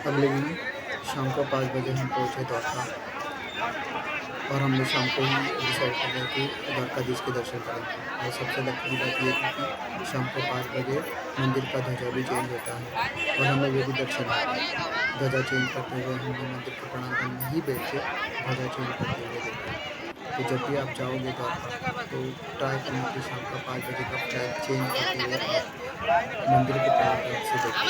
अगले दिन शाम को 5 बजे हम पहुँचे द्वारका और हमने शाम को ही डिसाइड कर लिया कि द्वारकाधीश के दर्शन करेंगे। और सबसे लकी बात ये थी कि शाम को 5 बजे मंदिर का ध्वजा भी चेंज होता है और हमें वो भी दर्शन हुआ। ध्वजा चेंज करते हुए हमने मंदिर के प्रांगण में ही बैठ के ध्वजा चेंज करते हुए देखा। तो जब भी आप जाओगे द्वारका तो ट्राई करना कि शाम का 5 बजे का फ्लैग चेंज करते हुए आप मंदिर के प्रांगण से देखें।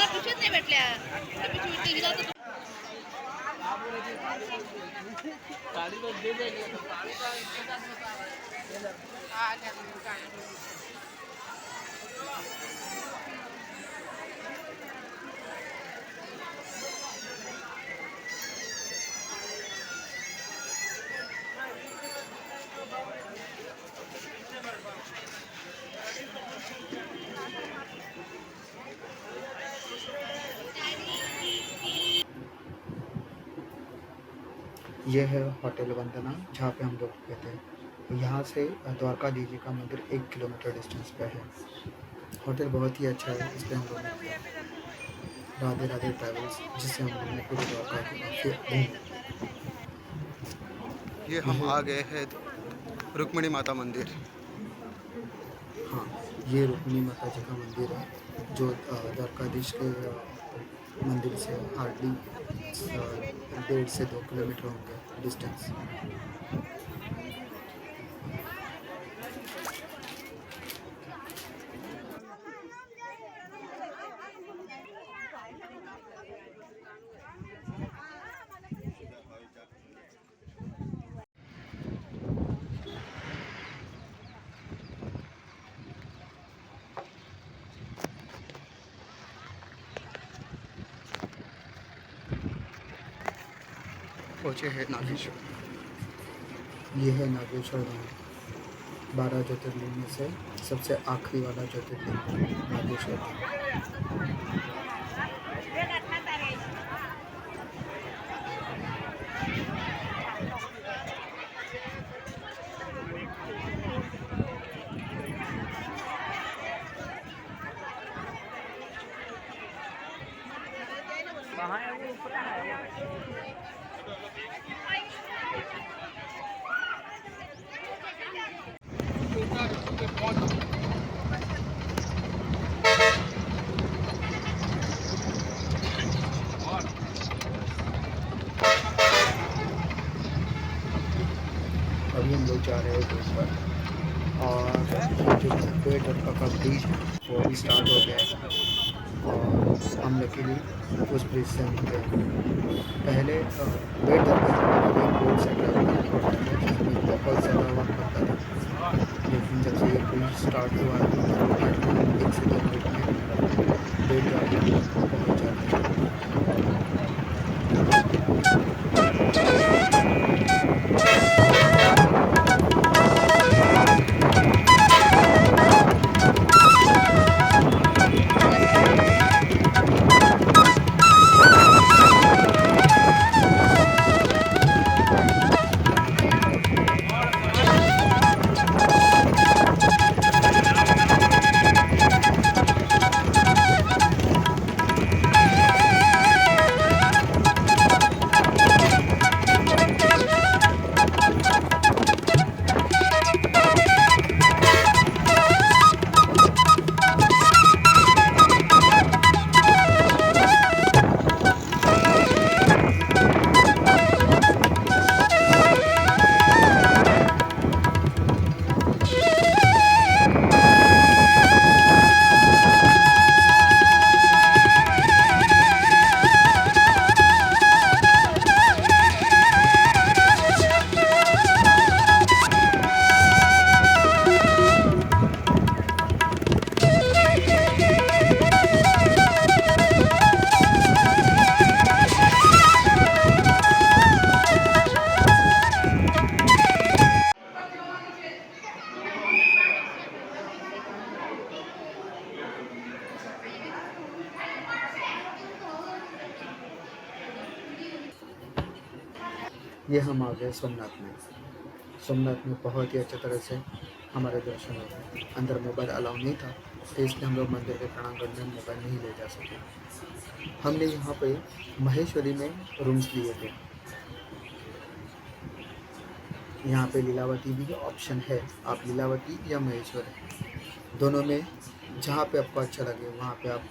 यह है होटल वंदना जहाँ पे हम लोग रुके थे। यहाँ से द्वारकाधीश जी का मंदिर 1 किलोमीटर डिस्टेंस पे है। होटल बहुत ही अच्छा है, इसलिए हम लोग ने राधे राधे ट्रैवल्स जिससे हम लोग ने पूरी द्वारका की ये हम आ गए हैं रुक्मिणी माता मंदिर। हाँ, ये रुक्मिणी माता जी का मंदिर है जो द्वारकाधीश के मंदिर से हार्डली 1.5 से 2 किलोमीटर होंगे डिस्टेंस। पहुँचे हैं नागेश्वर। ये है नागेश्वर धाम। 12 ज्योतिर्लिंग में से सबसे आखिरी वाला ज्योतिर्लिंग नागेश्वर धाम। अभी हम लोग जा रहे हैं ऊपर और जो द्वारका का ब्रिज है वो भी स्टार्ट हो गया है और हम लकीली उस ब्रिज से हम गए। पहले वेट द्वारका बोट से ट्रैवल करना पड़ता था जिसमें बहुत ज़्यादा वक्त लगता था, लेकिन जब से ये ब्रिज स्टार्ट हुआ है तो 1 से 2 मिनट में वेट द्वारका पहुँच जाते हैं। ये हम आ गए सोमनाथ में। सोमनाथ में बहुत ही अच्छी तरह से हमारे दर्शन हो गए। अंदर मोबाइल अलाउ नहीं था तो इसलिए हम लोग मंदिर के प्रांगण में मोबाइल नहीं ले जा सके। हमने यहाँ पे महेश्वरी में रूम्स लिए थे। यहाँ पे लीलावती भी ऑप्शन है, आप लीलावती या महेश्वरी दोनों में जहाँ पे आपको अच्छा लगे वहाँ पे आप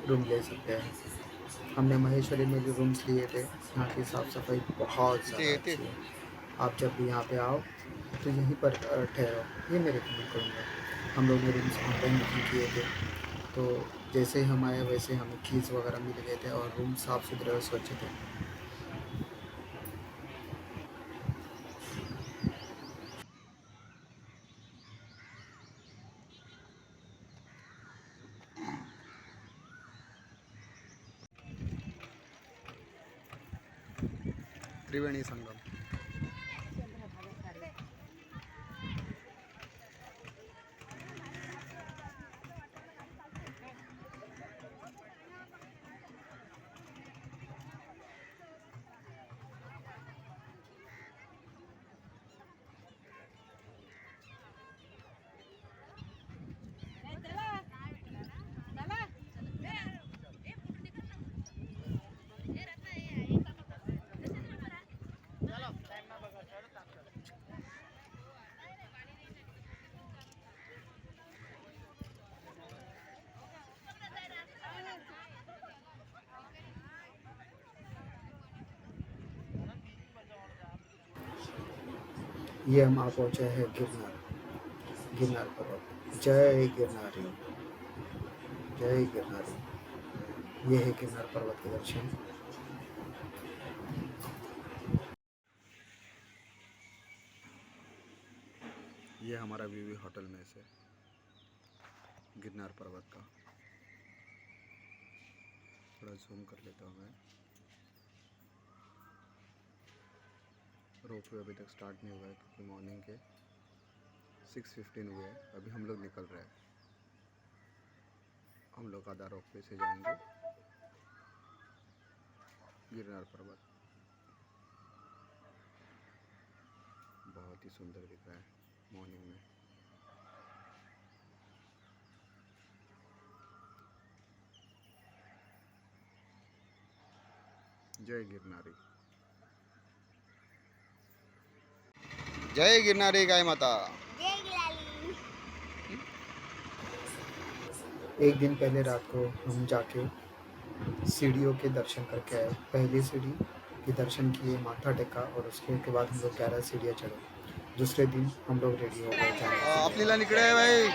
रूम ले सकते हैं। हमने महेश्वरी में जो रूम्स लिए थे, यहाँ की साफ़ सफाई बहुत ज़्यादा अच्छी है। आप जब भी यहाँ पे आओ तो यहीं पर ठहरो, ये मैं रिकमेंड करूँगा। हम लोग ने रूम्स ऑनलाइन बुकिंग किए थे, तो जैसे ही हम आए वैसे हमें कीज़ वगैरह मिल गए थे और रूम साफ़ सुथरे और स्वच्छ थे। त्रिवेणी संगम। ये हम आ पहुँचे हैं गिरनार पर्वत। जय गिरनारी, जय गिरनारी। ये है गिरनार पर्वत के दर्शन। ये हमारा व्यू होटल में से गिरनार पर्वत का। थोड़ा जूम कर लेता हूँ मैं। रोपवे अभी तक स्टार्ट नहीं हुआ है क्योंकि मॉर्निंग के 6:15 हुए हैं। अभी हम लोग निकल रहे हैं। हम लोग आधा रोपवे से जाएंगे गिरनार पर्वत। बहुत ही सुंदर दिख रहा है मॉर्निंग में। जय गिरनारी, जय गिरनारी गाय माता। एक दिन पहले रात को हम जाके सीढ़ियों के दर्शन करके आए। पहली सीढ़ी के दर्शन किए, माथा टेका और उसके बाद हम लोग 11 सीढ़ियाँ चढ़े। दूसरे दिन हम लोग रेडी हो गए जाने के लिए। आपलीला निकले है भाई।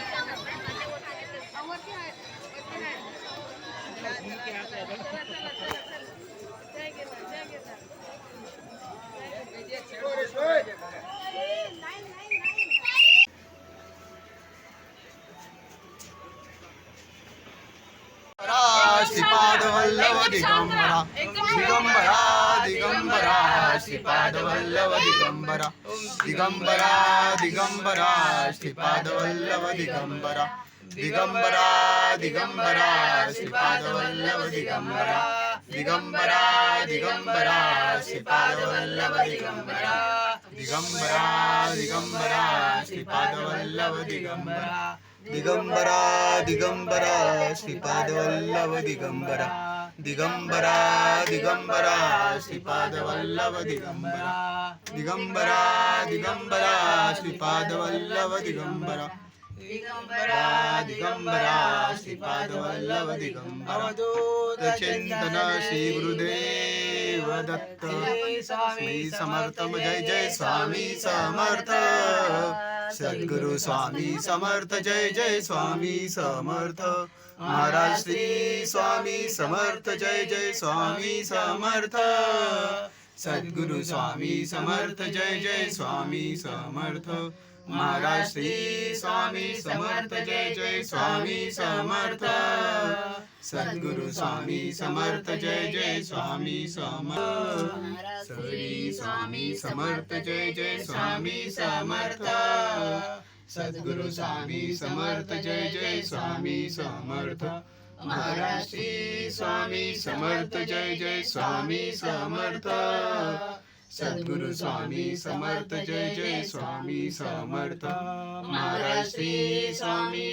श्रीपाद वल्लभ दिगंबरा, दिगंबरा दिगंबरा, श्रीपाद वल्लभ दिगंबरा, दिगंबरा दिगंबरा, श्रीपाद वल्लभ दिगंबरा, दिगंबरा दिगंबरा, श्रीपाद वल्लभ दिगंबरा, दिगंबरा दिगंबरा, श्रीपाद वल्लभ दिगंबरा, दिगंबरा दिगंबरा, श्रीपाद वल्लभ दिगंबरा, दिगंबरा दिगंबरा, श्रीपाद वल्लभ दिगंबरा, दिगंबरा दिगंबरा, श्रीपाद वल्लभ दिगंबरा, दिगंबरा दिगंबरा, श्रीपाद वल्लभ दिगंबरा, दिगंबरा दिगंबरा, श्रीपाद वल्लभ दिगंबरा। चिंतन श्री गुरुदेव दत्त। स्वामी समर्थ जय जय स्वामी समर्थ। सद्गुरु स्वामी समर्थ जय जय स्वामी समर्थ। महाराज श्री स्वामी समर्थ जय जय स्वामी समर्थ। सद्गुरु स्वामी समर्थ जय जय स्वामी समर्थ। महाराज श्री स्वामी समर्थ जय जय स्वामी समर्थ। सद्गुरु स्वामी समर्थ जय जय स्वामी समर्थ। श्री स्वामी समर्थ जय जय स्वामी समर्थ। सद्गुरु स्वामी समर्थ जय जय स्वामी समर्थ। महाराज श्री स्वामी समर्थ जय जय स्वामी समर्थ। सद्गुरु स्वामी समर्थ जय जय स्वामी समर्थ। महाराज श्री स्वामी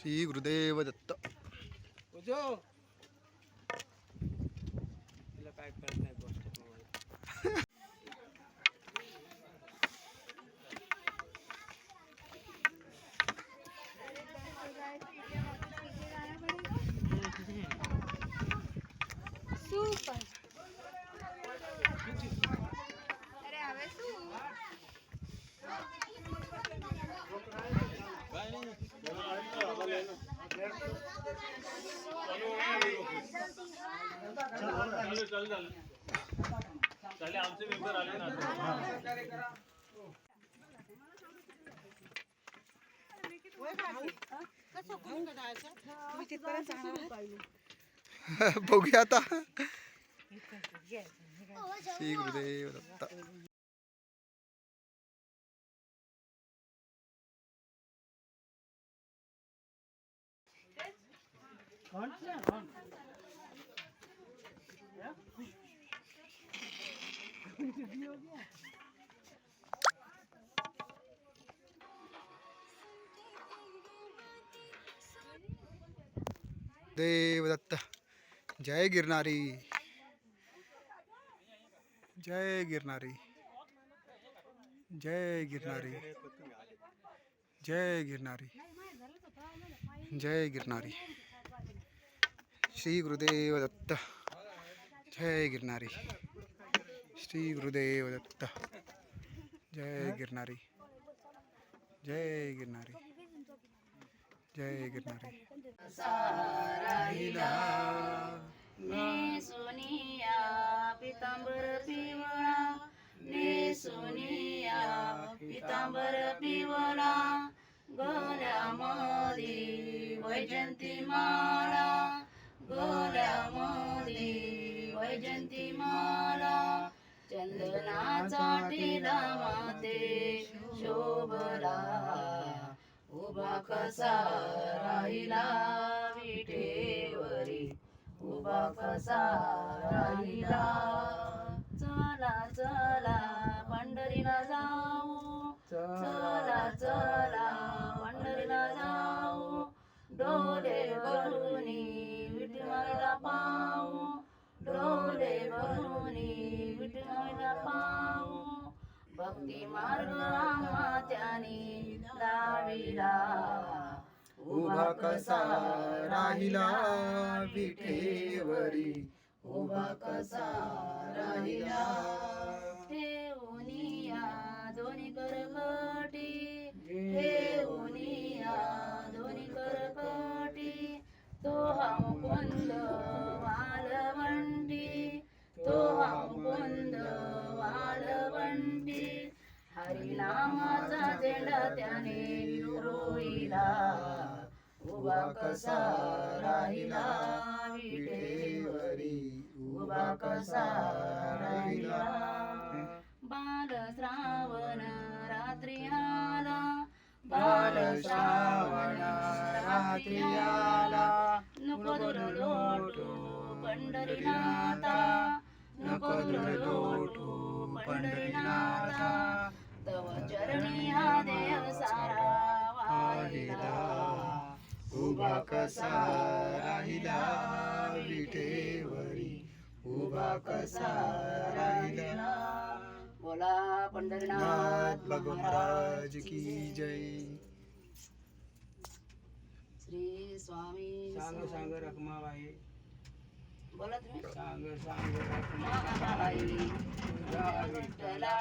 श्री गुरुदेव दत्त. तिला काय कळत नाही गोष्ट तुम्हाला. सुपर. अरे हवे तू. आमचे मेंबर आले ना. बघूया आता. श्री गुरुदेव दत्त. देवदत्त. जय गिरनारी. जय गिरनारी. जय गिरनारी. जय गिरनारी. जय गिरनारी. श्री गुरुदेव दत्त. जय गिरनारी. श्री गुरुदेव दत्त. जय गिरनारी. जय गिरनारी. जय गिरनारी. राहिला नेसुनिया पितांबर पिवळा, नेसुनिया पितांबर पिवळा, गळ्यामध्ये वैजंती माळा, गळ्यामध्ये वैजंती माळा, चंदनाचा टिला माते शोभला, उभा कसा राहिला विटेवरी, उभा कसा राहिला. चला चला पंढरीला जाऊ, चला चला पंढरीला जाऊ, डोले भरूनी विठ्ठलाला पाहू, डोले भरूनी विठ्ठलाला पाहू, भक्ती मार्ग आम्हा त्याने लाविला, उभा कसा राहिला विठेवरी, उभा कसा राहिला. ठेवूनिया दोन्ही करकटी, ठेवूनिया दोन्ही करकटी, तो हा मुकुंद वालवंटी, तो हा मुकुंद वालवंटी, हरिनामाचा झेंडा त्याने रोहिला, उभा कसा राहिला विटेवरी, उभा कसा राहिला. बाल श्रावण रात्री आला, बाल श्रावण रात्री आला, नको दुर लोटू पंढरीनाथा, नको दुर लोटू पंढरीनाथा, तव चरणी हा देव सारा वाहिला, उभा कसा राहिला विठेवरी, उभा कसा राहिला. बोला पंढरीनाथ नाथ भगवान महाराज की जय. श्री स्वामी सांग सांग रखमाबाई, बोला तुम्ही. सांग सांग रखमाबाई विठ्ठलाला